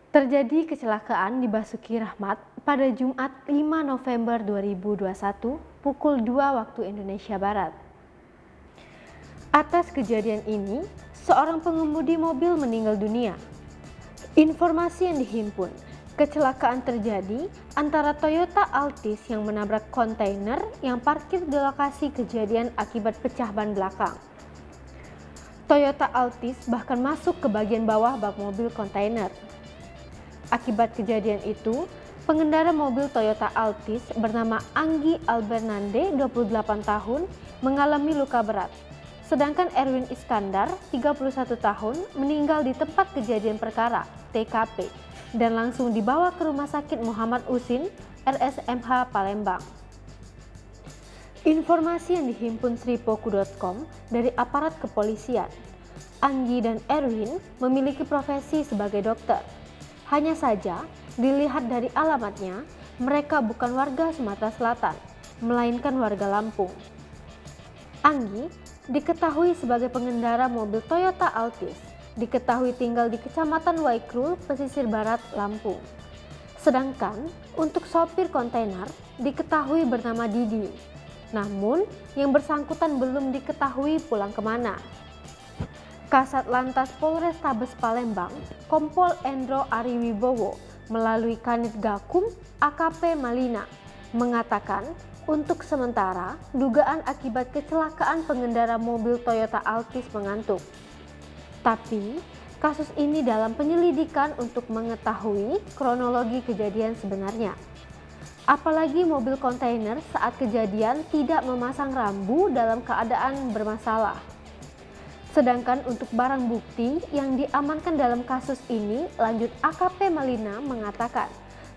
Terjadi kecelakaan di Basuki Rahmat pada Jumat 5 November 2021 pukul 2 waktu Indonesia Barat. Atas kejadian ini, seorang pengemudi mobil meninggal dunia. Informasi yang dihimpun, kecelakaan terjadi antara Toyota Altis yang menabrak kontainer yang parkir di lokasi kejadian akibat pecah ban belakang. Toyota Altis bahkan masuk ke bagian bawah bak mobil kontainer. Akibat kejadian itu, pengendara mobil Toyota Altis bernama Anggi Albernande, 28 tahun, mengalami luka berat. Sedangkan Erwin Iskandar, 31 tahun, meninggal di tempat kejadian perkara, TKP, dan langsung dibawa ke Rumah Sakit Muhammad Usin, RSMH Palembang. Informasi yang dihimpun sripoku.com dari aparat kepolisian, Anggi dan Erwin memiliki profesi sebagai dokter. Hanya saja, dilihat dari alamatnya, mereka bukan warga Sumatera Selatan, melainkan warga Lampung. Anggi diketahui sebagai pengendara mobil Toyota Altis, diketahui tinggal di Kecamatan Waikrul, Pesisir Barat, Lampung. Sedangkan untuk sopir kontainer diketahui bernama Didi, namun yang bersangkutan belum diketahui pulang kemana. Kasat Lantas Polrestabes Palembang, Kompol Endro Ariwibowo, melalui Kanit Gakum AKP Malina, mengatakan untuk sementara dugaan akibat kecelakaan pengendara mobil Toyota Altis mengantuk. Tapi kasus ini dalam penyelidikan untuk mengetahui kronologi kejadian sebenarnya. Apalagi mobil kontainer saat kejadian tidak memasang rambu dalam keadaan bermasalah. Sedangkan untuk barang bukti yang diamankan dalam kasus ini, lanjut AKP Malina mengatakan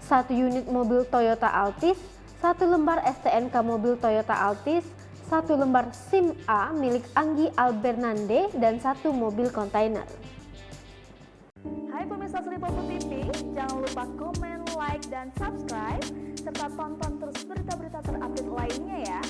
1 unit mobil Toyota Altis, 1 lembar STNK mobil Toyota Altis, 1 lembar SIM A milik Anggi Albernande, dan 1 mobil kontainer. Hai pemirsa Sripoku TV, jangan lupa komen, like, dan subscribe, serta tonton terus berita-berita terupdate lainnya ya.